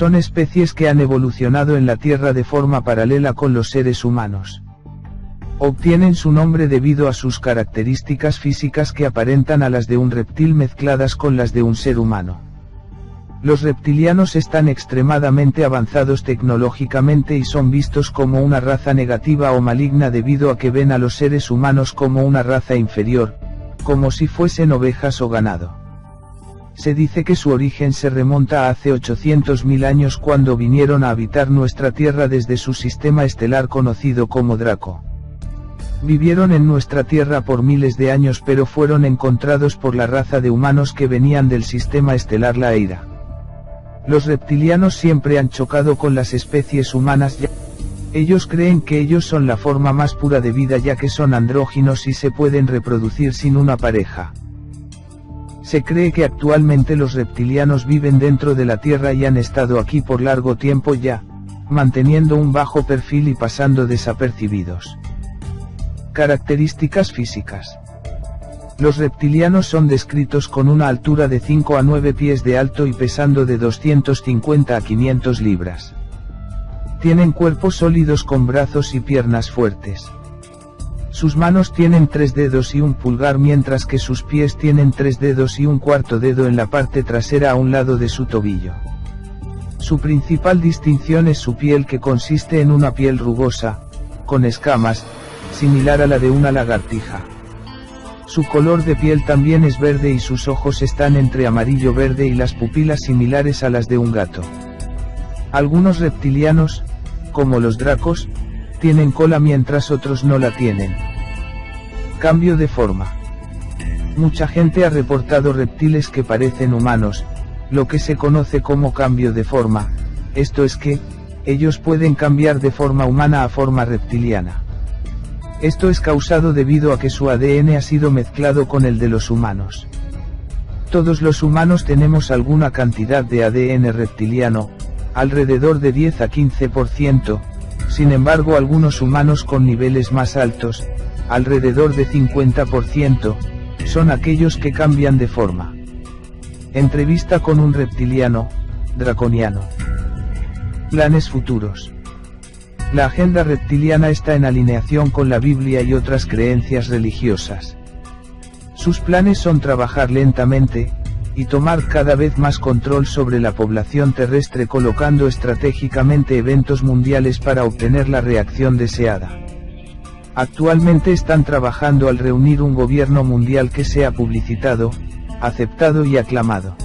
Son especies que han evolucionado en la Tierra de forma paralela con los seres humanos. Obtienen su nombre debido a sus características físicas que aparentan a las de un reptil mezcladas con las de un ser humano. Los reptilianos están extremadamente avanzados tecnológicamente y son vistos como una raza negativa o maligna debido a que ven a los seres humanos como una raza inferior, como si fuesen ovejas o ganado. Se dice que su origen se remonta a hace 800.000 años cuando vinieron a habitar nuestra Tierra desde su sistema estelar conocido como Draco. Vivieron en nuestra Tierra por miles de años pero fueron encontrados por la raza de humanos que venían del sistema estelar La Eira. Los reptilianos siempre han chocado con las especies humanas ya. Ellos creen que ellos son la forma más pura de vida ya que son andróginos y se pueden reproducir sin una pareja. Se cree que actualmente los reptilianos viven dentro de la Tierra y han estado aquí por largo tiempo ya, manteniendo un bajo perfil y pasando desapercibidos. Características físicas. Los reptilianos son descritos con una altura de 5 a 9 pies de alto y pesando de 250 a 500 libras. Tienen cuerpos sólidos con brazos y piernas fuertes. Sus manos tienen 3 dedos y un pulgar mientras que sus pies tienen 3 dedos y un cuarto dedo en la parte trasera a un lado de su tobillo. Su principal distinción es su piel que consiste en una piel rugosa, con escamas, similar a la de una lagartija. Su color de piel también es verde y sus ojos están entre amarillo-verde y las pupilas similares a las de un gato. Algunos reptilianos, como los dracos, tienen cola mientras otros no la tienen. Cambio de forma. Mucha gente ha reportado reptiles que parecen humanos, lo que se conoce como cambio de forma, esto es que, ellos pueden cambiar de forma humana a forma reptiliana. Esto es causado debido a que su ADN ha sido mezclado con el de los humanos. Todos los humanos tenemos alguna cantidad de ADN reptiliano, alrededor de 10 a 15%, sin embargo algunos humanos con niveles más altos, alrededor de 50%, son aquellos que cambian de forma. Entrevista con un reptiliano, draconiano. Planes futuros. La agenda reptiliana está en alineación con la Biblia y otras creencias religiosas. Sus planes son trabajar lentamente, y tomar cada vez más control sobre la población terrestre colocando estratégicamente eventos mundiales para obtener la reacción deseada. Actualmente están trabajando al reunir un gobierno mundial que sea publicitado, aceptado y aclamado.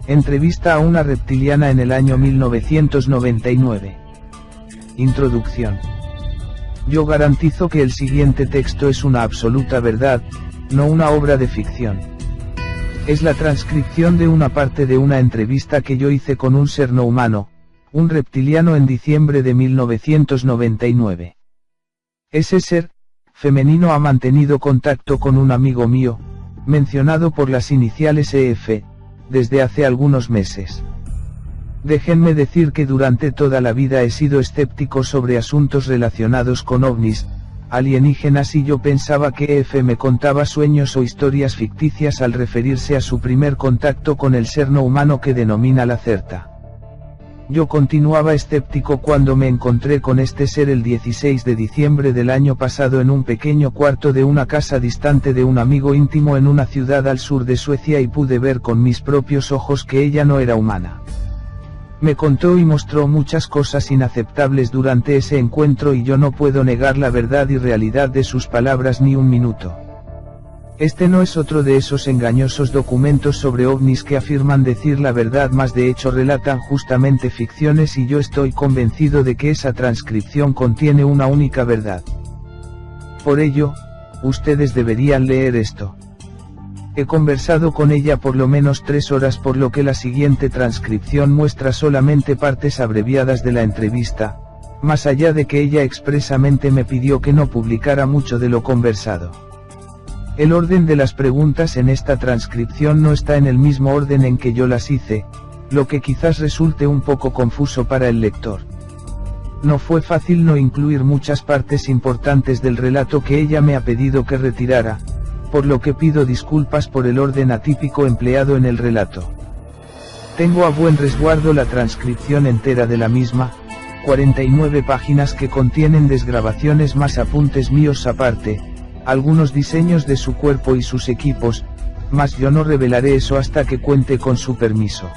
Entrevista a una reptiliana en el año 1999. Introducción. Yo garantizo que el siguiente texto es una absoluta verdad, no una obra de ficción. Es la transcripción de una parte de una entrevista que yo hice con un ser no humano, un reptiliano en diciembre de 1999. Ese ser, femenino ha mantenido contacto con un amigo mío, mencionado por las iniciales EF, desde hace algunos meses. Déjenme decir que durante toda la vida he sido escéptico sobre asuntos relacionados con ovnis, alienígenas y yo pensaba que EF me contaba sueños o historias ficticias al referirse a su primer contacto con el ser no humano que denomina Lacerta. Yo continuaba escéptico cuando me encontré con este ser el 16 de diciembre del año pasado en un pequeño cuarto de una casa distante de un amigo íntimo en una ciudad al sur de Suecia y pude ver con mis propios ojos que ella no era humana. Me contó y mostró muchas cosas inaceptables durante ese encuentro y yo no puedo negar la verdad y realidad de sus palabras ni un minuto. Este no es otro de esos engañosos documentos sobre ovnis que afirman decir la verdad más de hecho relatan justamente ficciones y yo estoy convencido de que esa transcripción contiene una única verdad. Por ello, ustedes deberían leer esto. He conversado con ella por lo menos 3 horas por lo que la siguiente transcripción muestra solamente partes abreviadas de la entrevista, más allá de que ella expresamente me pidió que no publicara mucho de lo conversado. El orden de las preguntas en esta transcripción no está en el mismo orden en que yo las hice, lo que quizás resulte un poco confuso para el lector. No fue fácil no incluir muchas partes importantes del relato que ella me ha pedido que retirara, por lo que pido disculpas por el orden atípico empleado en el relato. Tengo a buen resguardo la transcripción entera de la misma, 49 páginas que contienen desgrabaciones más apuntes míos aparte, algunos diseños de su cuerpo y sus equipos, mas yo no revelaré eso hasta que cuente con su permiso.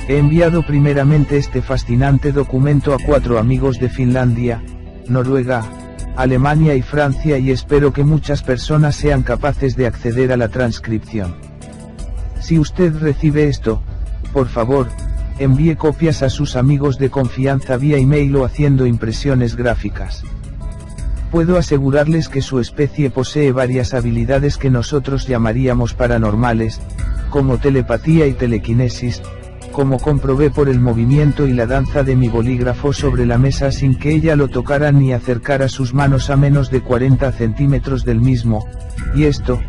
He enviado primeramente este fascinante documento a 4 amigos de Finlandia, Noruega, Alemania y Francia y espero que muchas personas sean capaces de acceder a la transcripción. Si usted recibe esto, por favor, envíe copias a sus amigos de confianza vía email o haciendo impresiones gráficas. Puedo asegurarles que su especie posee varias habilidades que nosotros llamaríamos paranormales, como telepatía y telequinesis, como comprobé por el movimiento y la danza de mi bolígrafo sobre la mesa sin que ella lo tocara ni acercara sus manos a menos de 40 centímetros del mismo, y esto,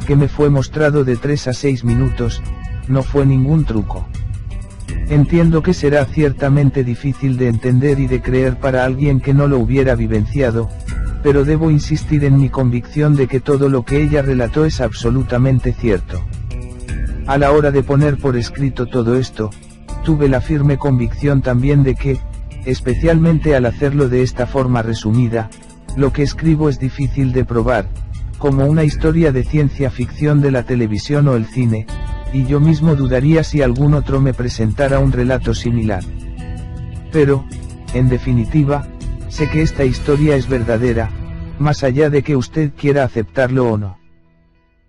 que me fue mostrado de 3 a 6 minutos, no fue ningún truco. Entiendo que será ciertamente difícil de entender y de creer para alguien que no lo hubiera vivenciado, pero debo insistir en mi convicción de que todo lo que ella relató es absolutamente cierto. A la hora de poner por escrito todo esto, tuve la firme convicción también de que, especialmente al hacerlo de esta forma resumida, lo que escribo es difícil de probar, como una historia de ciencia ficción de la televisión o el cine, y yo mismo dudaría si algún otro me presentara un relato similar. Pero, en definitiva, sé que esta historia es verdadera, más allá de que usted quiera aceptarlo o no.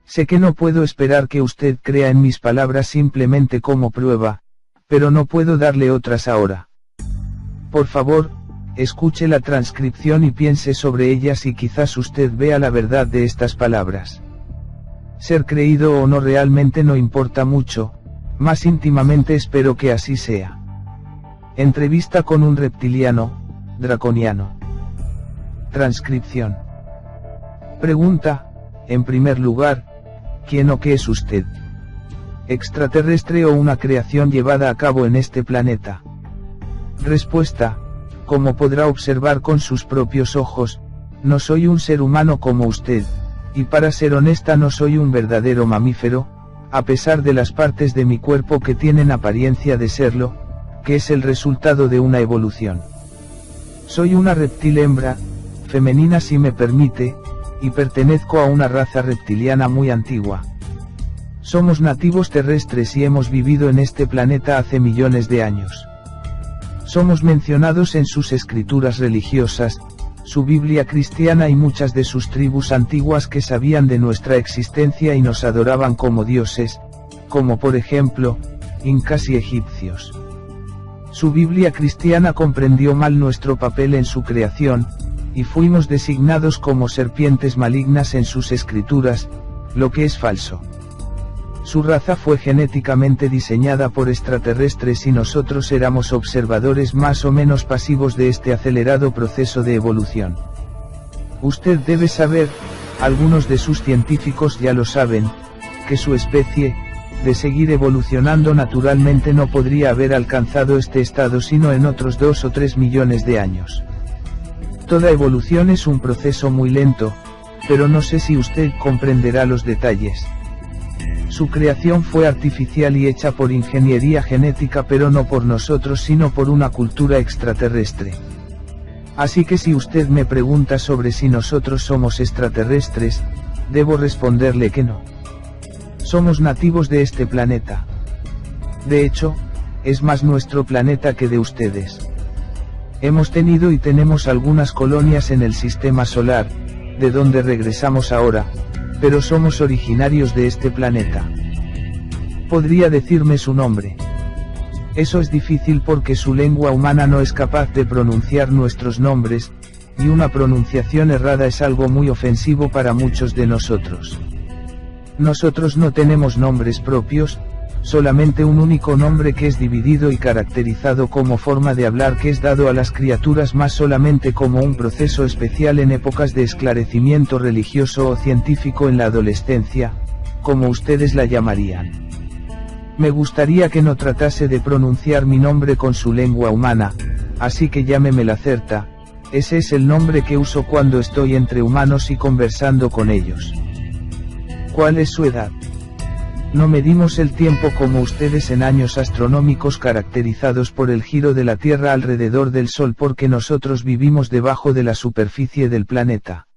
Sé que no puedo esperar que usted crea en mis palabras simplemente como prueba, pero no puedo darle otras ahora. Por favor, escuche la transcripción y piense sobre ellas y quizás usted vea la verdad de estas palabras. Ser creído o no realmente no importa mucho, más íntimamente espero que así sea. Entrevista con un reptiliano, draconiano. Transcripción. Pregunta, en primer lugar, ¿quién o qué es usted? ¿Extraterrestre o una creación llevada a cabo en este planeta? Respuesta, como podrá observar con sus propios ojos, no soy un ser humano como usted, y para ser honesta no soy un verdadero mamífero, a pesar de las partes de mi cuerpo que tienen apariencia de serlo, que es el resultado de una evolución. Soy una reptil hembra, femenina si me permite, y pertenezco a una raza reptiliana muy antigua. Somos nativos terrestres y hemos vivido en este planeta hace millones de años. Somos mencionados en sus escrituras religiosas, su Biblia cristiana y muchas de sus tribus antiguas que sabían de nuestra existencia y nos adoraban como dioses, como por ejemplo, incas y egipcios. Su Biblia cristiana comprendió mal nuestro papel en su creación, y fuimos designados como serpientes malignas en sus escrituras, lo que es falso. Su raza fue genéticamente diseñada por extraterrestres y nosotros éramos observadores más o menos pasivos de este acelerado proceso de evolución. Usted debe saber, algunos de sus científicos ya lo saben, que su especie, de seguir evolucionando naturalmente no podría haber alcanzado este estado sino en otros 2 o 3 millones de años. Toda evolución es un proceso muy lento, pero no sé si usted comprenderá los detalles. Su creación fue artificial y hecha por ingeniería genética pero no por nosotros sino por una cultura extraterrestre. Así que si usted me pregunta sobre si nosotros somos extraterrestres, debo responderle que no. Somos nativos de este planeta. De hecho, es más nuestro planeta que de ustedes. Hemos tenido y tenemos algunas colonias en el sistema solar, de donde regresamos ahora, pero somos originarios de este planeta. ¿Podría decirme su nombre? Eso es difícil porque su lengua humana no es capaz de pronunciar nuestros nombres, y una pronunciación errada es algo muy ofensivo para muchos de nosotros. Nosotros no tenemos nombres propios, solamente un único nombre que es dividido y caracterizado como forma de hablar que es dado a las criaturas más solamente como un proceso especial en épocas de esclarecimiento religioso o científico en la adolescencia, como ustedes la llamarían. Me gustaría que no tratase de pronunciar mi nombre con su lengua humana, así que llámeme Lacerta, ese es el nombre que uso cuando estoy entre humanos y conversando con ellos. ¿Cuál es su edad? No medimos el tiempo como ustedes en años astronómicos caracterizados por el giro de la Tierra alrededor del Sol porque nosotros vivimos debajo de la superficie del planeta.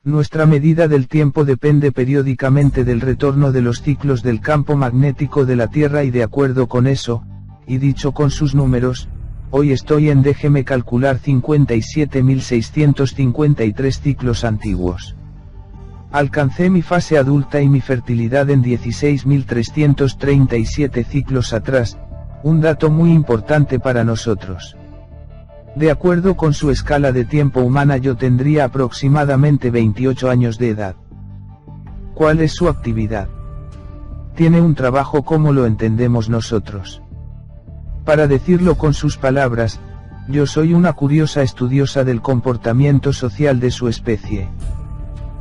Nuestra medida del tiempo depende periódicamente del retorno de los ciclos del campo magnético de la Tierra y de acuerdo con eso, y dicho con sus números, hoy estoy en déjeme calcular 57.653 ciclos antiguos. Alcancé mi fase adulta y mi fertilidad en 16.337 ciclos atrás, un dato muy importante para nosotros. De acuerdo con su escala de tiempo humana yo tendría aproximadamente 28 años de edad. ¿Cuál es su actividad? Tiene un trabajo como lo entendemos nosotros. Para decirlo con sus palabras, yo soy una curiosa estudiosa del comportamiento social de su especie.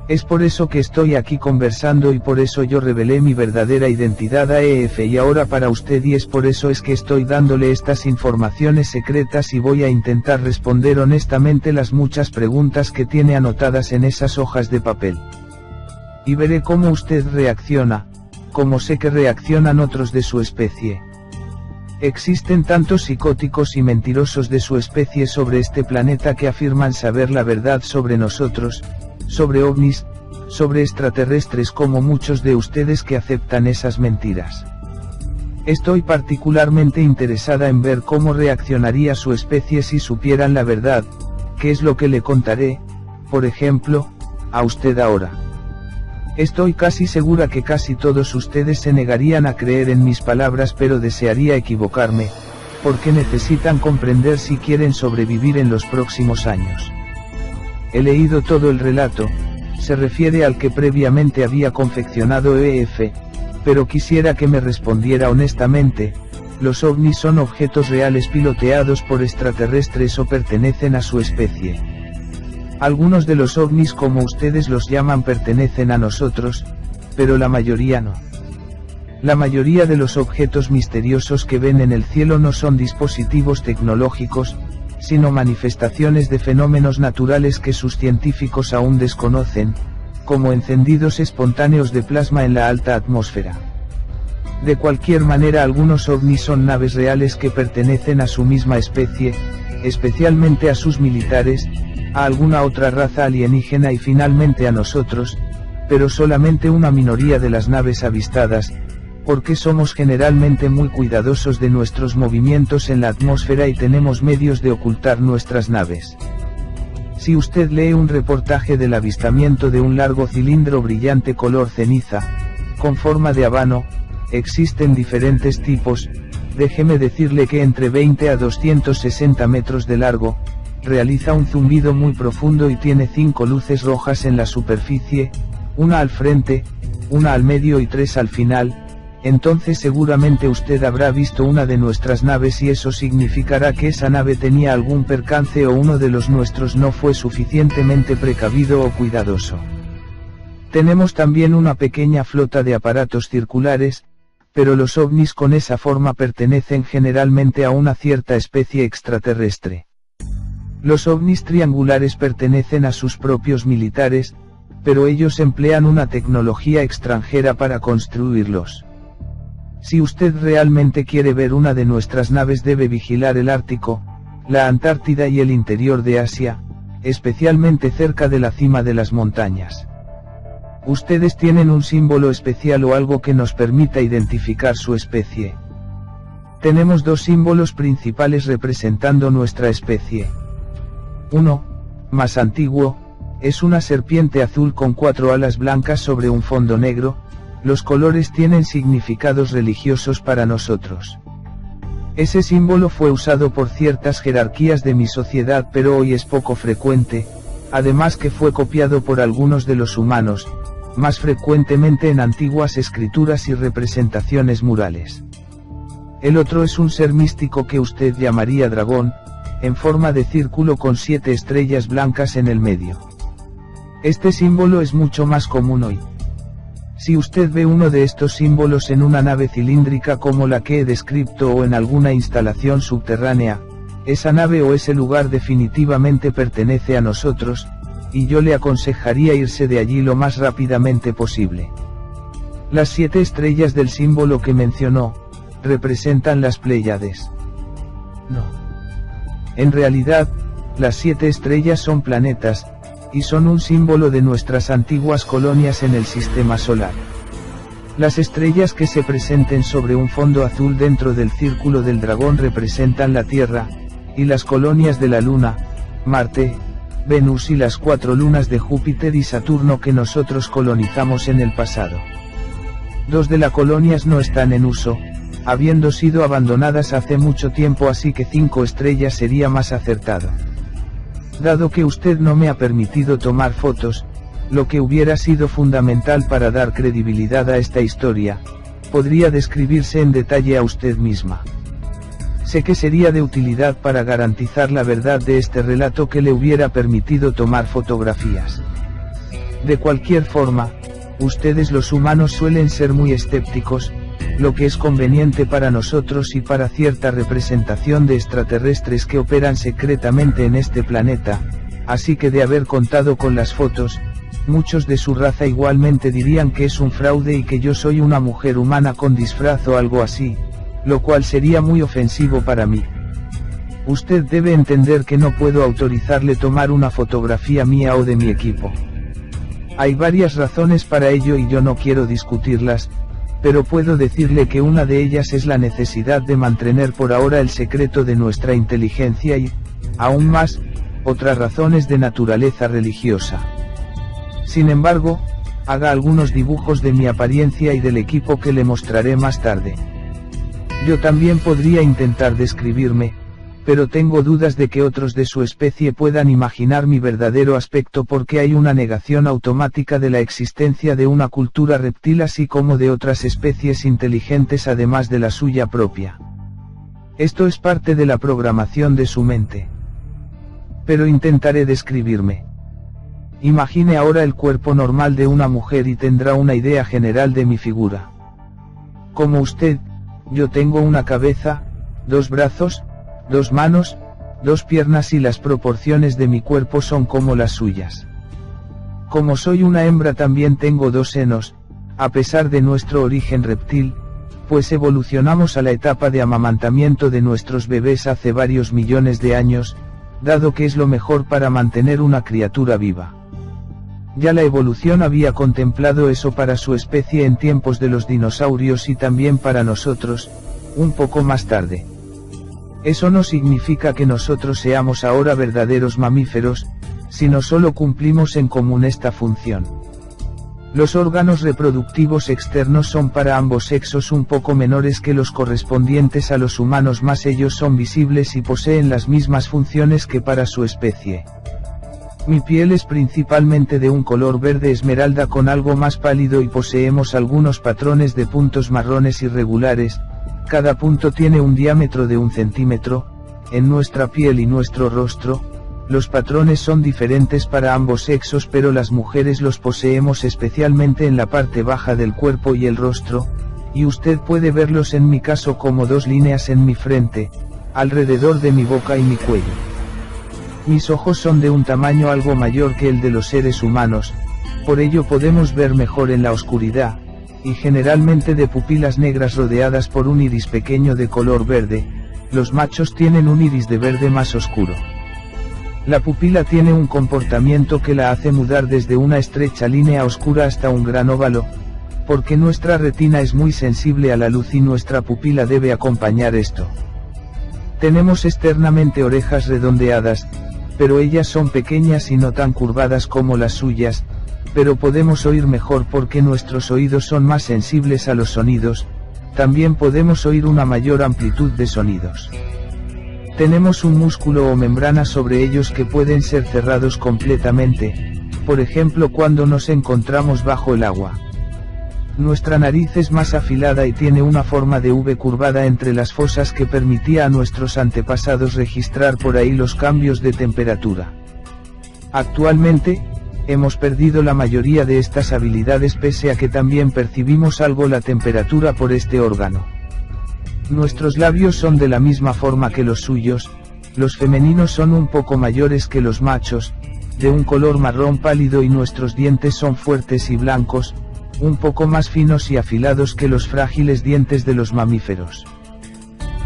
Es por eso que estoy aquí conversando y por eso yo revelé mi verdadera identidad a EF y ahora para usted y es por eso es que estoy dándole estas informaciones secretas y voy a intentar responder honestamente las muchas preguntas que tiene anotadas en esas hojas de papel. Y veré cómo usted reacciona, como sé que reaccionan otros de su especie. Existen tantos psicóticos y mentirosos de su especie sobre este planeta que afirman saber la verdad sobre nosotros, sobre ovnis, sobre extraterrestres como muchos de ustedes que aceptan esas mentiras. Estoy particularmente interesada en ver cómo reaccionaría su especie si supieran la verdad, que es lo que le contaré, por ejemplo, a usted ahora. Estoy casi segura que casi todos ustedes se negarían a creer en mis palabras pero desearía equivocarme, porque necesitan comprender si quieren sobrevivir en los próximos años. He leído todo el relato, se refiere al que previamente había confeccionado EF, pero quisiera que me respondiera honestamente, ¿los ovnis son objetos reales piloteados por extraterrestres o pertenecen a su especie? Algunos de los ovnis como ustedes los llaman pertenecen a nosotros, pero la mayoría no. La mayoría de los objetos misteriosos que ven en el cielo no son dispositivos tecnológicos, sino manifestaciones de fenómenos naturales que sus científicos aún desconocen, como encendidos espontáneos de plasma en la alta atmósfera. De cualquier manera algunos ovnis son naves reales que pertenecen a su misma especie, especialmente a sus militares, a alguna otra raza alienígena y finalmente a nosotros, pero solamente una minoría de las naves avistadas, porque somos generalmente muy cuidadosos de nuestros movimientos en la atmósfera y tenemos medios de ocultar nuestras naves. Si usted lee un reportaje del avistamiento de un largo cilindro brillante color ceniza, con forma de habano, existen diferentes tipos, déjeme decirle que entre 20 a 260 metros de largo, realiza un zumbido muy profundo y tiene 5 luces rojas en la superficie, una al frente, una al medio y 3 al final. Entonces seguramente usted habrá visto una de nuestras naves y eso significará que esa nave tenía algún percance o uno de los nuestros no fue suficientemente precavido o cuidadoso. Tenemos también una pequeña flota de aparatos circulares, pero los ovnis con esa forma pertenecen generalmente a una cierta especie extraterrestre. Los ovnis triangulares pertenecen a sus propios militares, pero ellos emplean una tecnología extranjera para construirlos. Si usted realmente quiere ver una de nuestras naves debe vigilar el Ártico, la Antártida y el interior de Asia, especialmente cerca de la cima de las montañas. Ustedes tienen un símbolo especial o algo que nos permita identificar su especie. Tenemos dos símbolos principales representando nuestra especie. Uno, más antiguo, es una serpiente azul con 4 alas blancas sobre un fondo negro. Los colores tienen significados religiosos para nosotros. Ese símbolo fue usado por ciertas jerarquías de mi sociedad pero hoy es poco frecuente, además que fue copiado por algunos de los humanos, más frecuentemente en antiguas escrituras y representaciones murales. El otro es un ser místico que usted llamaría dragón, en forma de círculo con 7 estrellas blancas en el medio. Este símbolo es mucho más común hoy. Si usted ve uno de estos símbolos en una nave cilíndrica como la que he descrito o en alguna instalación subterránea, esa nave o ese lugar definitivamente pertenece a nosotros, y yo le aconsejaría irse de allí lo más rápidamente posible. Las 7 estrellas del símbolo que mencionó, representan las Pléyades. No. En realidad, las 7 estrellas son planetas, y son un símbolo de nuestras antiguas colonias en el sistema solar. Las estrellas que se presenten sobre un fondo azul dentro del círculo del dragón representan la Tierra, y las colonias de la Luna, Marte, Venus y las 4 lunas de Júpiter y Saturno que nosotros colonizamos en el pasado. 2 de las colonias no están en uso, habiendo sido abandonadas hace mucho tiempo, así que 5 estrellas sería más acertado. Dado que usted no me ha permitido tomar fotos, lo que hubiera sido fundamental para dar credibilidad a esta historia, podría describirse en detalle a usted misma. Sé que sería de utilidad para garantizar la verdad de este relato que le hubiera permitido tomar fotografías. De cualquier forma, ustedes los humanos suelen ser muy escépticos, lo que es conveniente para nosotros y para cierta representación de extraterrestres que operan secretamente en este planeta, así que de haber contado con las fotos, muchos de su raza igualmente dirían que es un fraude y que yo soy una mujer humana con disfraz o algo así, lo cual sería muy ofensivo para mí. Usted debe entender que no puedo autorizarle tomar una fotografía mía o de mi equipo. Hay varias razones para ello y yo no quiero discutirlas, pero puedo decirle que una de ellas es la necesidad de mantener por ahora el secreto de nuestra inteligencia y, aún más, otras razones de naturaleza religiosa. Sin embargo, haga algunos dibujos de mi apariencia y del equipo que le mostraré más tarde. Yo también podría intentar describirme, pero tengo dudas de que otros de su especie puedan imaginar mi verdadero aspecto porque hay una negación automática de la existencia de una cultura reptil así como de otras especies inteligentes además de la suya propia. Esto es parte de la programación de su mente. Pero intentaré describirme. Imagine ahora el cuerpo normal de una mujer y tendrá una idea general de mi figura. Como usted, yo tengo una cabeza, 2 brazos, 2 manos, 2 piernas y las proporciones de mi cuerpo son como las suyas. Como soy una hembra también tengo 2 senos, a pesar de nuestro origen reptil, pues evolucionamos a la etapa de amamantamiento de nuestros bebés hace varios millones de años, dado que es lo mejor para mantener una criatura viva. Ya la evolución había contemplado eso para su especie en tiempos de los dinosaurios y también para nosotros, un poco más tarde. Eso no significa que nosotros seamos ahora verdaderos mamíferos, sino solo cumplimos en común esta función. Los órganos reproductivos externos son para ambos sexos un poco menores que los correspondientes a los humanos, más ellos son visibles y poseen las mismas funciones que para su especie. Mi piel es principalmente de un color verde esmeralda con algo más pálido y poseemos algunos patrones de puntos marrones irregulares, cada punto tiene un diámetro de 1 centímetro, en nuestra piel y nuestro rostro, los patrones son diferentes para ambos sexos pero las mujeres los poseemos especialmente en la parte baja del cuerpo y el rostro, y usted puede verlos en mi caso como 2 líneas en mi frente, alrededor de mi boca y mi cuello. Mis ojos son de un tamaño algo mayor que el de los seres humanos, por ello podemos ver mejor en la oscuridad, y generalmente de pupilas negras rodeadas por un iris pequeño de color verde. Los machos tienen un iris de verde más oscuro. La pupila tiene un comportamiento que la hace mudar desde una estrecha línea oscura hasta un gran óvalo, porque nuestra retina es muy sensible a la luz y nuestra pupila debe acompañar esto. Tenemos externamente orejas redondeadas, pero ellas son pequeñas y no tan curvadas como las suyas, pero podemos oír mejor porque nuestros oídos son más sensibles a los sonidos, también podemos oír una mayor amplitud de sonidos. Tenemos un músculo o membrana sobre ellos que pueden ser cerrados completamente, por ejemplo cuando nos encontramos bajo el agua. Nuestra nariz es más afilada y tiene una forma de V curvada entre las fosas que permitía a nuestros antepasados registrar por ahí los cambios de temperatura. Actualmente, hemos perdido la mayoría de estas habilidades pese a que también percibimos algo la temperatura por este órgano. Nuestros labios son de la misma forma que los suyos, los femeninos son un poco mayores que los machos, de un color marrón pálido y nuestros dientes son fuertes y blancos, un poco más finos y afilados que los frágiles dientes de los mamíferos.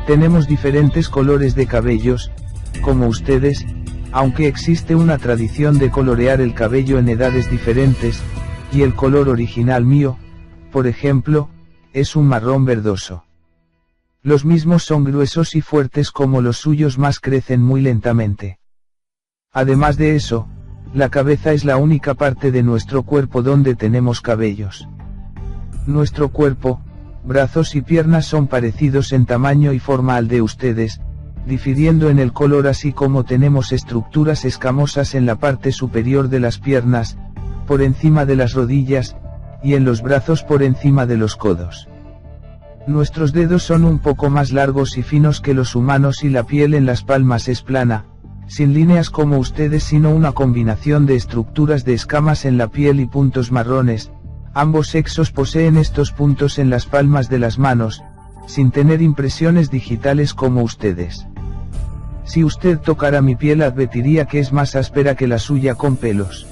Tenemos diferentes colores de cabellos, como ustedes, aunque existe una tradición de colorear el cabello en edades diferentes, y el color original mío, por ejemplo, es un marrón verdoso. Los mismos son gruesos y fuertes como los suyos, más crecen muy lentamente. Además de eso, la cabeza es la única parte de nuestro cuerpo donde tenemos cabellos. Nuestro cuerpo, brazos y piernas son parecidos en tamaño y forma al de ustedes, difiriendo en el color, así como tenemos estructuras escamosas en la parte superior de las piernas, por encima de las rodillas, y en los brazos por encima de los codos. Nuestros dedos son un poco más largos y finos que los humanos y la piel en las palmas es plana, sin líneas como ustedes, sino una combinación de estructuras de escamas en la piel y puntos marrones. Ambos sexos poseen estos puntos en las palmas de las manos, sin tener impresiones digitales como ustedes. Si usted tocara mi piel advertiría que es más áspera que la suya con pelos.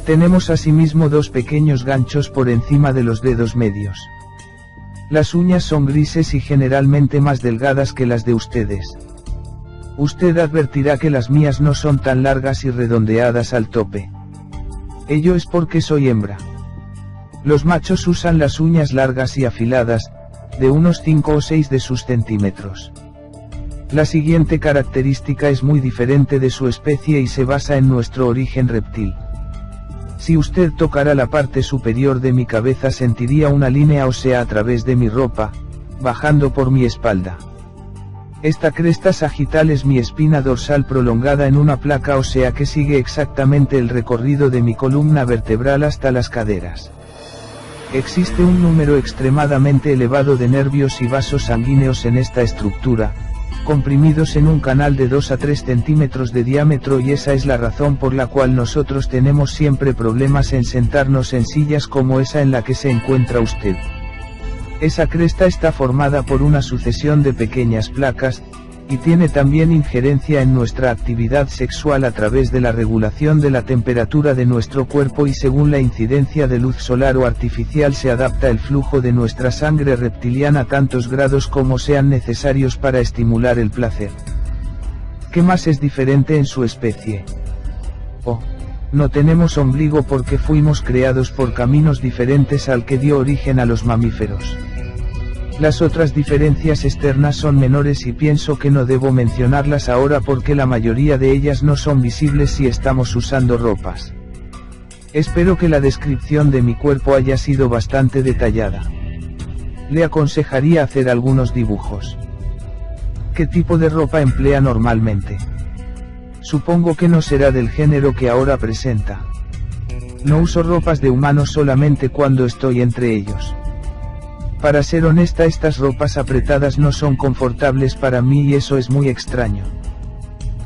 Tenemos asimismo dos pequeños ganchos por encima de los dedos medios. Las uñas son grises y generalmente más delgadas que las de ustedes. Usted advertirá que las mías no son tan largas y redondeadas al tope. Ello es porque soy hembra. Los machos usan las uñas largas y afiladas, de unos 5 o 6 de sus centímetros. La siguiente característica es muy diferente de su especie y se basa en nuestro origen reptil. Si usted tocara la parte superior de mi cabeza sentiría una línea ósea a través de mi ropa, bajando por mi espalda. Esta cresta sagital es mi espina dorsal prolongada en una placa ósea que sigue exactamente el recorrido de mi columna vertebral hasta las caderas. Existe un número extremadamente elevado de nervios y vasos sanguíneos en esta estructura, comprimidos en un canal de 2 a 3 centímetros de diámetro, y esa es la razón por la cual nosotros tenemos siempre problemas en sentarnos en sillas como esa en la que se encuentra usted. Esa cresta está formada por una sucesión de pequeñas placas, y tiene también injerencia en nuestra actividad sexual a través de la regulación de la temperatura de nuestro cuerpo, y según la incidencia de luz solar o artificial se adapta el flujo de nuestra sangre reptiliana a tantos grados como sean necesarios para estimular el placer. ¿Qué más es diferente en su especie? Oh, no tenemos ombligo porque fuimos creados por caminos diferentes al que dio origen a los mamíferos. Las otras diferencias externas son menores y pienso que no debo mencionarlas ahora porque la mayoría de ellas no son visibles si estamos usando ropas. Espero que la descripción de mi cuerpo haya sido bastante detallada. Le aconsejaría hacer algunos dibujos. ¿Qué tipo de ropa emplea normalmente? Supongo que no será del género que ahora presenta. No uso ropas de humanos solamente cuando estoy entre ellos. Para ser honesta, estas ropas apretadas no son confortables para mí y eso es muy extraño.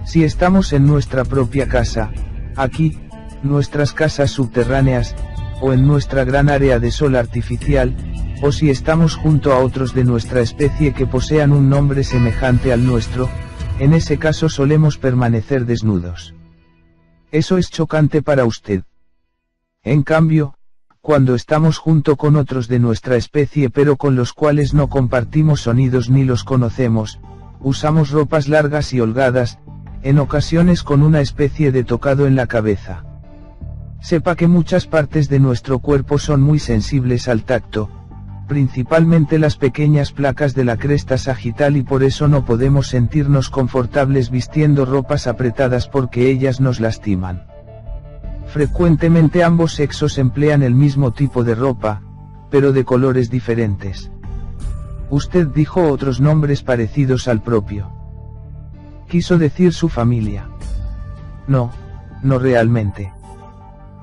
Si estamos en nuestra propia casa, aquí, nuestras casas subterráneas, o en nuestra gran área de sol artificial, o si estamos junto a otros de nuestra especie que posean un nombre semejante al nuestro, en ese caso solemos permanecer desnudos. Eso es chocante para usted. En cambio, cuando estamos junto con otros de nuestra especie pero con los cuales no compartimos sonidos ni los conocemos, usamos ropas largas y holgadas, en ocasiones con una especie de tocado en la cabeza. Sepa que muchas partes de nuestro cuerpo son muy sensibles al tacto, principalmente las pequeñas placas de la cresta sagital, y por eso no podemos sentirnos confortables vistiendo ropas apretadas porque ellas nos lastiman. Frecuentemente ambos sexos emplean el mismo tipo de ropa, pero de colores diferentes. Usted dijo otros nombres parecidos al propio. ¿Quiso decir su familia? No, no realmente.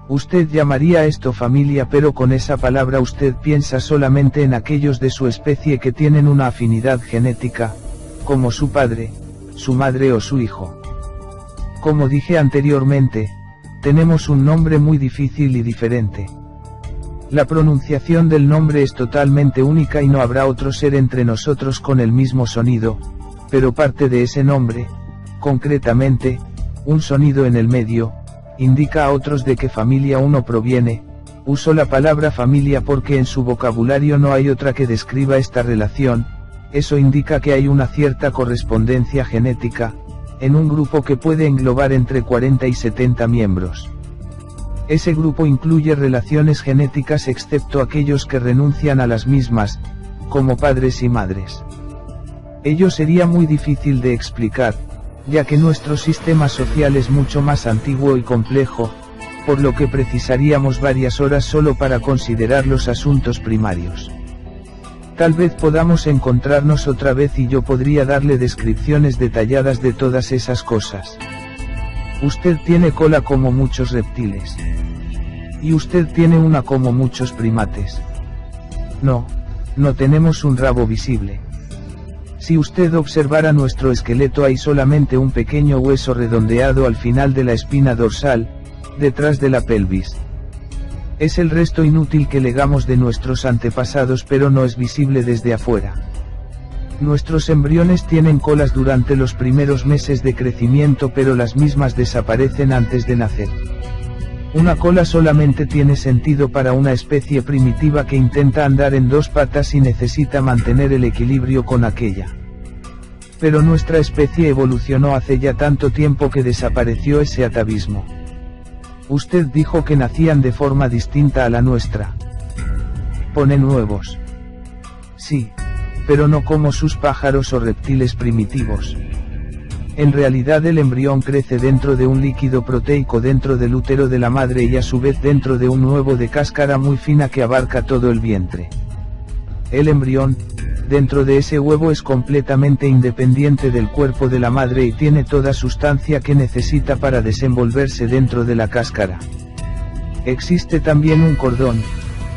Usted llamaría a esto familia, pero con esa palabra usted piensa solamente en aquellos de su especie que tienen una afinidad genética, como su padre, su madre o su hijo. Como dije anteriormente, tenemos un nombre muy difícil y diferente. La pronunciación del nombre es totalmente única y no habrá otro ser entre nosotros con el mismo sonido, pero parte de ese nombre, concretamente, un sonido en el medio, indica a otros de qué familia uno proviene, Uso la palabra familia porque en su vocabulario no hay otra que describa esta relación. Eso indica que hay una cierta correspondencia genética, en un grupo que puede englobar entre 40 y 70 miembros. Ese grupo incluye relaciones genéticas excepto aquellos que renuncian a las mismas, como padres y madres. Ello sería muy difícil de explicar, ya que nuestro sistema social es mucho más antiguo y complejo, por lo que precisaríamos varias horas solo para considerar los asuntos primarios. Tal vez podamos encontrarnos otra vez y yo podría darle descripciones detalladas de todas esas cosas. Usted tiene cola como muchos reptiles. Y usted tiene una como muchos primates. No tenemos un rabo visible. Si usted observara nuestro esqueleto, hay solamente un pequeño hueso redondeado al final de la espina dorsal, detrás de la pelvis. Es el resto inútil que legamos de nuestros antepasados, pero no es visible desde afuera. Nuestros embriones tienen colas durante los primeros meses de crecimiento, pero las mismas desaparecen antes de nacer. Una cola solamente tiene sentido para una especie primitiva que intenta andar en dos patas y necesita mantener el equilibrio con aquella. Pero nuestra especie evolucionó hace ya tanto tiempo que desapareció ese atavismo. Usted dijo que nacían de forma distinta a la nuestra. ¿Ponen huevos? Sí, pero no como sus pájaros o reptiles primitivos. En realidad el embrión crece dentro de un líquido proteico dentro del útero de la madre y a su vez dentro de un huevo de cáscara muy fina que abarca todo el vientre. El embrión, dentro de ese huevo, es completamente independiente del cuerpo de la madre y tiene toda sustancia que necesita para desenvolverse dentro de la cáscara. Existe también un cordón,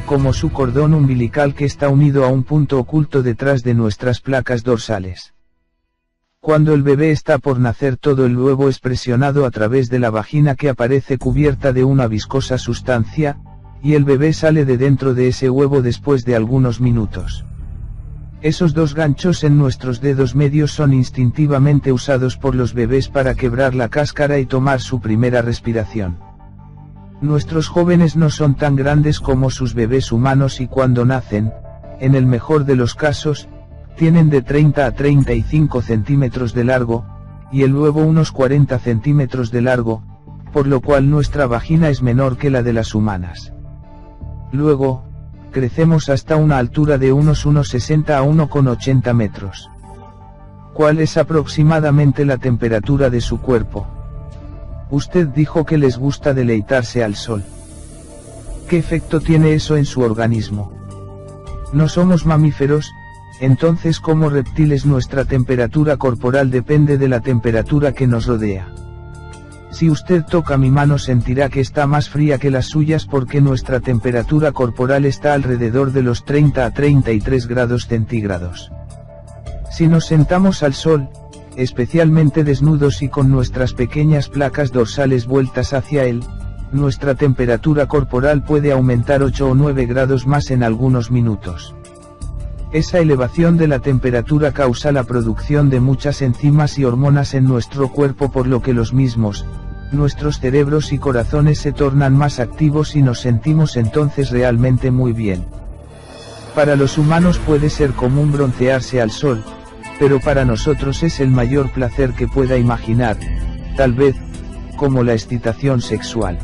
como su cordón umbilical, que está unido a un punto oculto detrás de nuestras placas dorsales. Cuando el bebé está por nacer, todo el huevo es presionado a través de la vagina, que aparece cubierta de una viscosa sustancia, y el bebé sale de dentro de ese huevo después de algunos minutos. Esos dos ganchos en nuestros dedos medios son instintivamente usados por los bebés para quebrar la cáscara y tomar su primera respiración. Nuestros jóvenes no son tan grandes como sus bebés humanos y cuando nacen, en el mejor de los casos, tienen de 30 a 35 centímetros de largo, y el huevo unos 40 centímetros de largo, por lo cual nuestra vagina es menor que la de las humanas. Luego, crecemos hasta una altura de unos 1,60 a 1,80 metros. ¿Cuál es aproximadamente la temperatura de su cuerpo? Usted dijo que les gusta deleitarse al sol. ¿Qué efecto tiene eso en su organismo? No somos mamíferos, entonces como reptiles nuestra temperatura corporal depende de la temperatura que nos rodea. Si usted toca mi mano sentirá que está más fría que las suyas porque nuestra temperatura corporal está alrededor de los 30 a 33 grados centígrados. Si nos sentamos al sol, especialmente desnudos y con nuestras pequeñas placas dorsales vueltas hacia él, nuestra temperatura corporal puede aumentar 8 o 9 grados más en algunos minutos. Esa elevación de la temperatura causa la producción de muchas enzimas y hormonas en nuestro cuerpo, por lo que nuestros cerebros y corazones se tornan más activos y nos sentimos entonces realmente muy bien. Para los humanos puede ser común broncearse al sol, pero para nosotros es el mayor placer que pueda imaginar, tal vez, como la excitación sexual.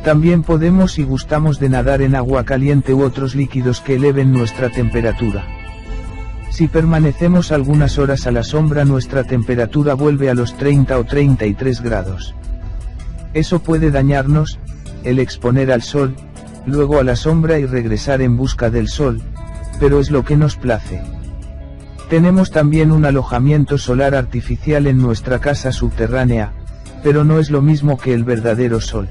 También podemos y gustamos de nadar en agua caliente u otros líquidos que eleven nuestra temperatura. Si permanecemos algunas horas a la sombra, nuestra temperatura vuelve a los 30 o 33 grados. Eso puede dañarnos, el exponer al sol, luego a la sombra y regresar en busca del sol, pero es lo que nos place. Tenemos también un alojamiento solar artificial en nuestra casa subterránea, pero no es lo mismo que el verdadero sol.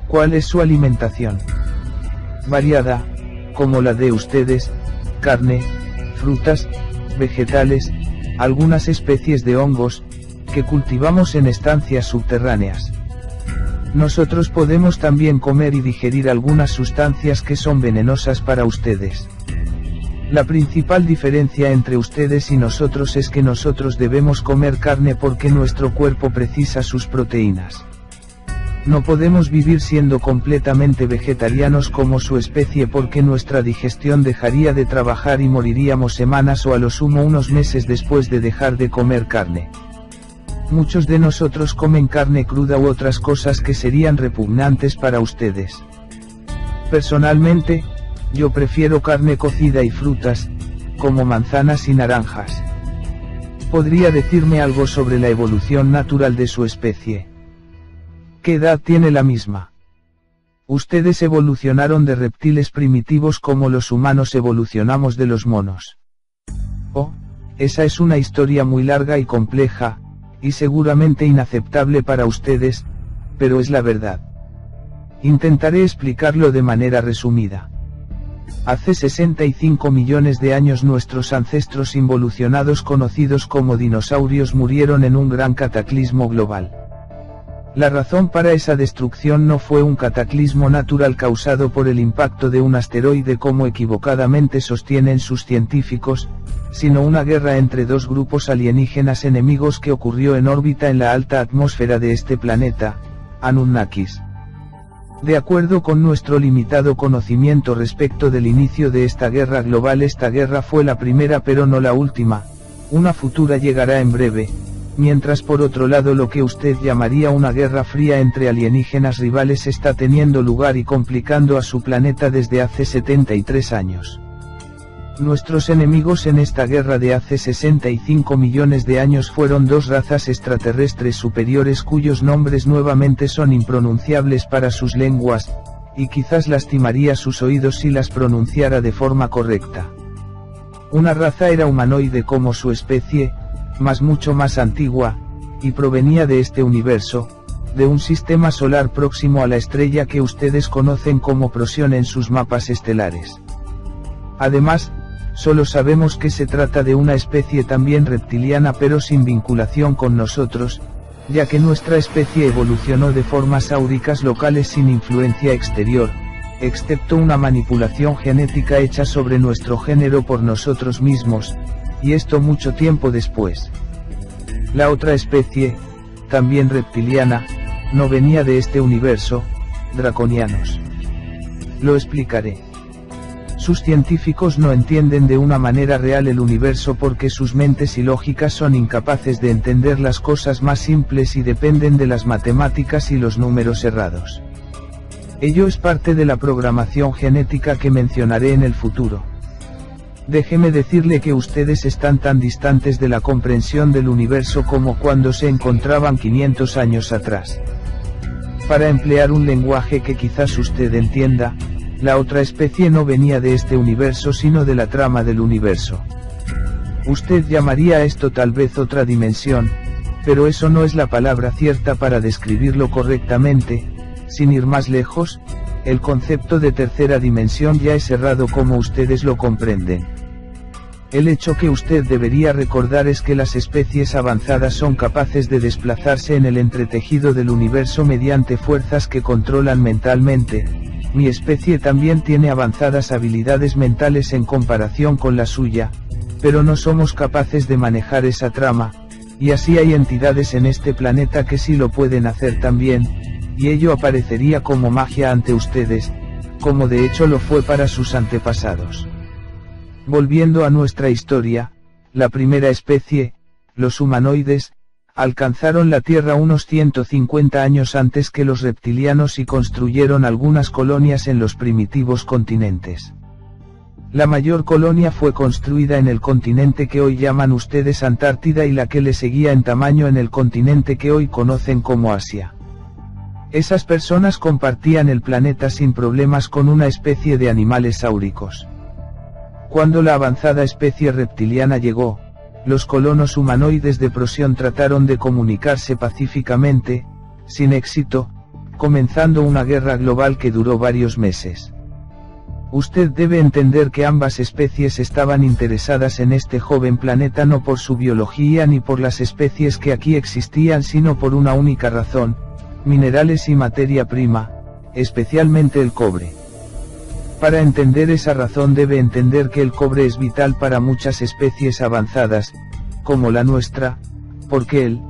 ¿Cuál es su alimentación? Variada, como la de ustedes: carne, frutas, vegetales, algunas especies de hongos, que cultivamos en estancias subterráneas. Nosotros podemos también comer y digerir algunas sustancias que son venenosas para ustedes. La principal diferencia entre ustedes y nosotros es que nosotros debemos comer carne porque nuestro cuerpo precisa sus proteínas. No podemos vivir siendo completamente vegetarianos como su especie porque nuestra digestión dejaría de trabajar y moriríamos semanas o a lo sumo unos meses después de dejar de comer carne. Muchos de nosotros comen carne cruda u otras cosas que serían repugnantes para ustedes. Personalmente, yo prefiero carne cocida y frutas, como manzanas y naranjas. ¿Podría decirme algo sobre la evolución natural de su especie? ¿Qué edad tiene la misma? Ustedes evolucionaron de reptiles primitivos como los humanos evolucionamos de los monos. Oh, esa es una historia muy larga y compleja, y seguramente inaceptable para ustedes, pero es la verdad. Intentaré explicarlo de manera resumida. Hace 65 millones de años nuestros ancestros involucionados conocidos como dinosaurios murieron en un gran cataclismo global. La razón para esa destrucción no fue un cataclismo natural causado por el impacto de un asteroide como equivocadamente sostienen sus científicos, sino una guerra entre dos grupos alienígenas enemigos que ocurrió en órbita en la alta atmósfera de este planeta, Anunnakis. De acuerdo con nuestro limitado conocimiento respecto del inicio de esta guerra global, esta guerra fue la primera pero no la última, una futura llegará en breve. Mientras por otro lado lo que usted llamaría una guerra fría entre alienígenas rivales está teniendo lugar y complicando a su planeta desde hace 73 años. Nuestros enemigos en esta guerra de hace 65 millones de años fueron dos razas extraterrestres superiores cuyos nombres nuevamente son impronunciables para sus lenguas, y quizás lastimaría sus oídos si las pronunciara de forma correcta. Una raza era humanoide como su especie, mas mucho más antigua, y provenía de este universo, de un sistema solar próximo a la estrella que ustedes conocen como Procyon en sus mapas estelares. Además, solo sabemos que se trata de una especie también reptiliana pero sin vinculación con nosotros, ya que nuestra especie evolucionó de formas áuricas locales sin influencia exterior, excepto una manipulación genética hecha sobre nuestro género por nosotros mismos, y esto mucho tiempo después. La otra especie, también reptiliana, no venía de este universo, draconianos. Lo explicaré. Sus científicos no entienden de una manera real el universo porque sus mentes ilógicas son incapaces de entender las cosas más simples y dependen de las matemáticas y los números errados. Ello es parte de la programación genética que mencionaré en el futuro. Déjeme decirle que ustedes están tan distantes de la comprensión del universo como cuando se encontraban 500 años atrás. Para emplear un lenguaje que quizás usted entienda, la otra especie no venía de este universo sino de la trama del universo. Usted llamaría a esto tal vez otra dimensión, pero eso no es la palabra cierta para describirlo correctamente. Sin ir más lejos, el concepto de tercera dimensión ya es errado como ustedes lo comprenden. El hecho que usted debería recordar es que las especies avanzadas son capaces de desplazarse en el entretejido del universo mediante fuerzas que controlan mentalmente. Mi especie también tiene avanzadas habilidades mentales en comparación con la suya, pero no somos capaces de manejar esa trama, y así hay entidades en este planeta que sí lo pueden hacer también, y ello aparecería como magia ante ustedes, como de hecho lo fue para sus antepasados. Volviendo a nuestra historia, la primera especie, los humanoides, alcanzaron la Tierra unos 150 años antes que los reptilianos y construyeron algunas colonias en los primitivos continentes. La mayor colonia fue construida en el continente que hoy llaman ustedes Antártida y la que le seguía en tamaño en el continente que hoy conocen como Asia. Esas personas compartían el planeta sin problemas con una especie de animales áuricos. Cuando la avanzada especie reptiliana llegó, los colonos humanoides de Procyon trataron de comunicarse pacíficamente, sin éxito, comenzando una guerra global que duró varios meses. Usted debe entender que ambas especies estaban interesadas en este joven planeta no por su biología ni por las especies que aquí existían sino por una única razón: minerales y materia prima, especialmente el cobre. Para entender esa razón debe entender que el cobre es vital para muchas especies avanzadas, como la nuestra, porque él,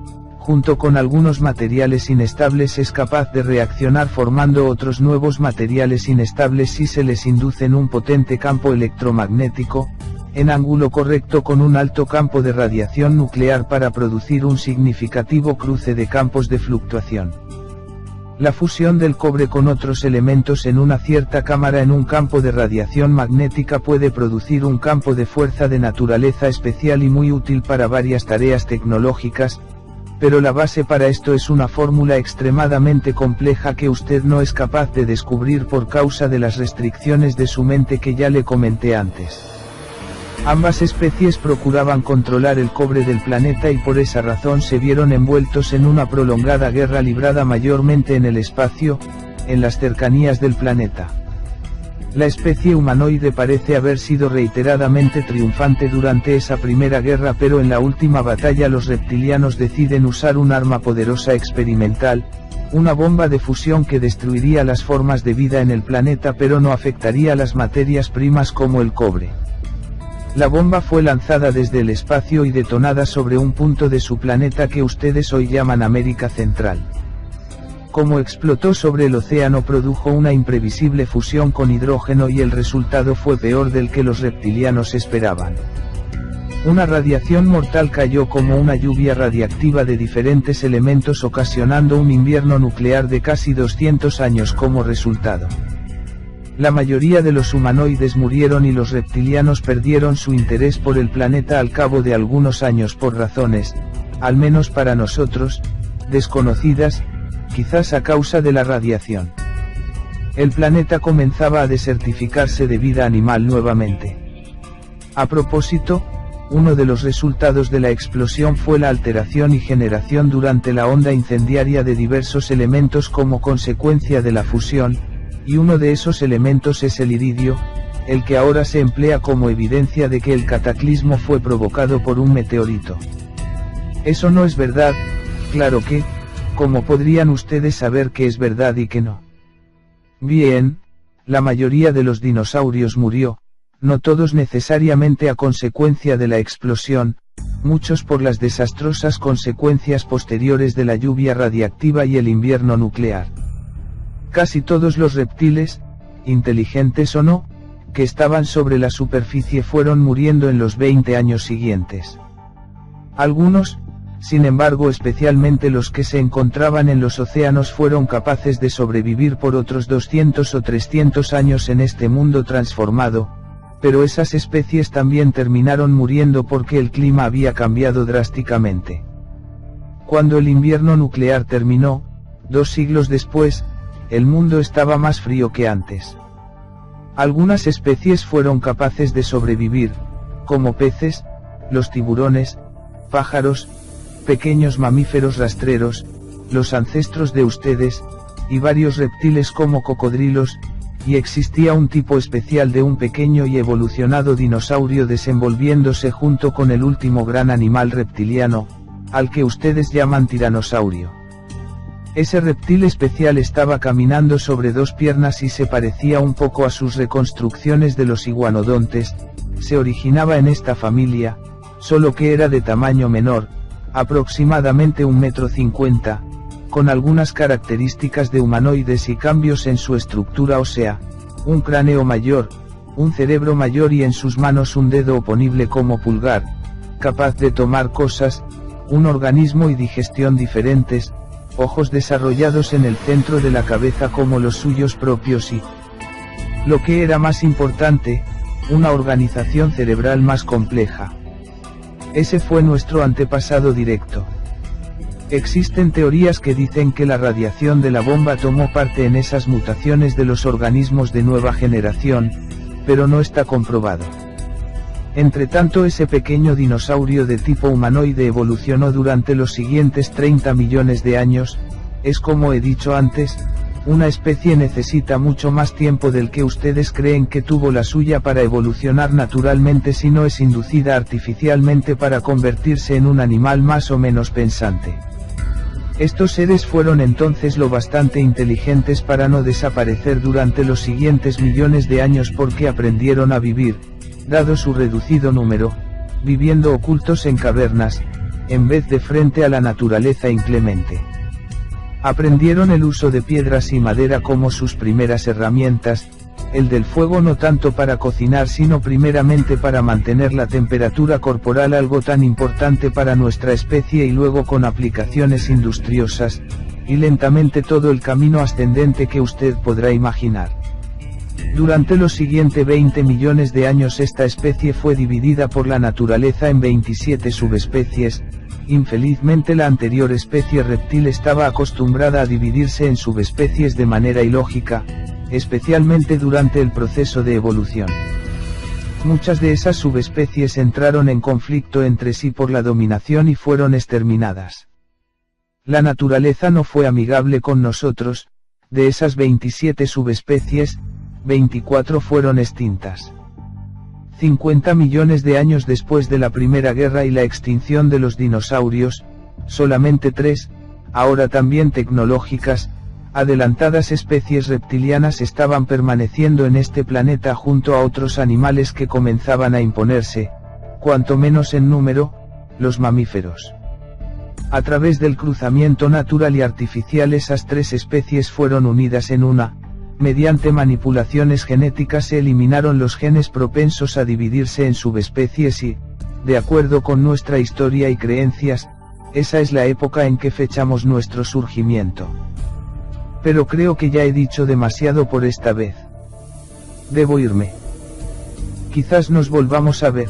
junto con algunos materiales inestables es capaz de reaccionar formando otros nuevos materiales inestables si se les inducen un potente campo electromagnético, en ángulo correcto con un alto campo de radiación nuclear para producir un significativo cruce de campos de fluctuación. La fusión del cobre con otros elementos en una cierta cámara en un campo de radiación magnética puede producir un campo de fuerza de naturaleza especial y muy útil para varias tareas tecnológicas, pero la base para esto es una fórmula extremadamente compleja que usted no es capaz de descubrir por causa de las restricciones de su mente que ya le comenté antes. Ambas especies procuraban controlar el cobre del planeta y por esa razón se vieron envueltos en una prolongada guerra librada mayormente en el espacio, en las cercanías del planeta. La especie humanoide parece haber sido reiteradamente triunfante durante esa primera guerra, pero en la última batalla los reptilianos deciden usar un arma poderosa experimental, una bomba de fusión que destruiría las formas de vida en el planeta pero no afectaría las materias primas como el cobre. La bomba fue lanzada desde el espacio y detonada sobre un punto de su planeta que ustedes hoy llaman América Central. Como explotó sobre el océano produjo una imprevisible fusión con hidrógeno y el resultado fue peor del que los reptilianos esperaban. Una radiación mortal cayó como una lluvia radiactiva de diferentes elementos ocasionando un invierno nuclear de casi 200 años como resultado. La mayoría de los humanoides murieron y los reptilianos perdieron su interés por el planeta al cabo de algunos años por razones, al menos para nosotros, desconocidas, quizás a causa de la radiación. El planeta comenzaba a desertificarse de vida animal nuevamente. A propósito, uno de los resultados de la explosión fue la alteración y generación durante la onda incendiaria de diversos elementos como consecuencia de la fusión, y uno de esos elementos es el iridio, el que ahora se emplea como evidencia de que el cataclismo fue provocado por un meteorito. Eso no es verdad, claro que, ¿cómo podrían ustedes saber que es verdad y que no? Bien, la mayoría de los dinosaurios murió, no todos necesariamente a consecuencia de la explosión, muchos por las desastrosas consecuencias posteriores de la lluvia radiactiva y el invierno nuclear. Casi todos los reptiles, inteligentes o no, que estaban sobre la superficie fueron muriendo en los 20 años siguientes. Algunos, sin embargo, especialmente los que se encontraban en los océanos, fueron capaces de sobrevivir por otros 200 o 300 años en este mundo transformado, pero esas especies también terminaron muriendo porque el clima había cambiado drásticamente. Cuando el invierno nuclear terminó, 2 siglos después, el mundo estaba más frío que antes. Algunas especies fueron capaces de sobrevivir, como peces, los tiburones, pájaros, pequeños mamíferos rastreros, los ancestros de ustedes, y varios reptiles como cocodrilos, y existía un tipo especial de un pequeño y evolucionado dinosaurio desenvolviéndose junto con el último gran animal reptiliano, al que ustedes llaman tiranosaurio. Ese reptil especial estaba caminando sobre 2 piernas y se parecía un poco a sus reconstrucciones de los iguanodontes, se originaba en esta familia, solo que era de tamaño menor, aproximadamente 1,50 m, con algunas características de humanoides y cambios en su estructura ósea, un cráneo mayor, un cerebro mayor y en sus manos un dedo oponible como pulgar, capaz de tomar cosas, un organismo y digestión diferentes, ojos desarrollados en el centro de la cabeza como los suyos propios y, lo que era más importante, una organización cerebral más compleja. Ese fue nuestro antepasado directo. Existen teorías que dicen que la radiación de la bomba tomó parte en esas mutaciones de los organismos de nueva generación, pero no está comprobado. Entretanto, ese pequeño dinosaurio de tipo humanoide evolucionó durante los siguientes 30 millones de años. Es como he dicho antes, una especie necesita mucho más tiempo del que ustedes creen que tuvo la suya para evolucionar naturalmente si no es inducida artificialmente para convertirse en un animal más o menos pensante. Estos seres fueron entonces lo bastante inteligentes para no desaparecer durante los siguientes millones de años porque aprendieron a vivir, dado su reducido número, viviendo ocultos en cavernas, en vez de frente a la naturaleza inclemente. Aprendieron el uso de piedras y madera como sus primeras herramientas, el del fuego no tanto para cocinar sino primeramente para mantener la temperatura corporal, algo tan importante para nuestra especie, y luego con aplicaciones industriosas, y lentamente todo el camino ascendente que usted podrá imaginar. Durante los siguientes 20 millones de años esta especie fue dividida por la naturaleza en 27 subespecies. Infelizmente la anterior especie reptil estaba acostumbrada a dividirse en subespecies de manera ilógica, especialmente durante el proceso de evolución. Muchas de esas subespecies entraron en conflicto entre sí por la dominación y fueron exterminadas. La naturaleza no fue amigable con nosotros. De esas 27 subespecies, 24 fueron extintas. 50 millones de años después de la Primera Guerra y la extinción de los dinosaurios, solamente 3, ahora también tecnológicas, adelantadas especies reptilianas estaban permaneciendo en este planeta junto a otros animales que comenzaban a imponerse, cuanto menos en número, los mamíferos. A través del cruzamiento natural y artificial esas 3 especies fueron unidas en una. Mediante manipulaciones genéticas se eliminaron los genes propensos a dividirse en subespecies y, de acuerdo con nuestra historia y creencias, esa es la época en que fechamos nuestro surgimiento. Pero creo que ya he dicho demasiado por esta vez. Debo irme. Quizás nos volvamos a ver.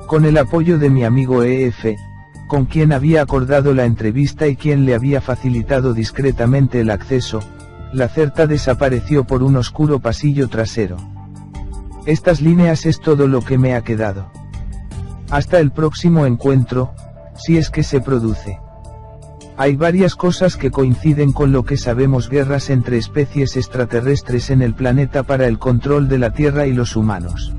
Con el apoyo de mi amigo EF, con quien había acordado la entrevista y quien le había facilitado discretamente el acceso, la certa desapareció por un oscuro pasillo trasero. Estas líneas es todo lo que me ha quedado. Hasta el próximo encuentro, si es que se produce. Hay varias cosas que coinciden con lo que sabemos: guerras entre especies extraterrestres en el planeta para el control de la Tierra y los humanos.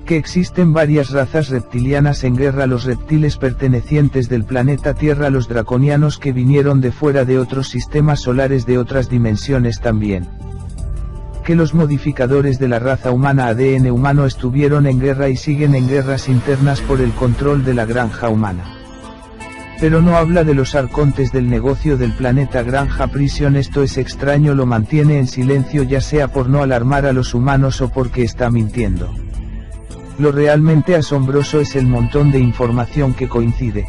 Que existen varias razas reptilianas en guerra: los reptiles pertenecientes del planeta Tierra, los draconianos que vinieron de fuera de otros sistemas solares de otras dimensiones también. Que los modificadores de la raza humana ADN humano estuvieron en guerra y siguen en guerras internas por el control de la granja humana. Pero no habla de los arcontes del negocio del planeta Granja Prisión. Esto es extraño, lo mantiene en silencio, ya sea por no alarmar a los humanos o porque está mintiendo. Lo realmente asombroso es el montón de información que coincide.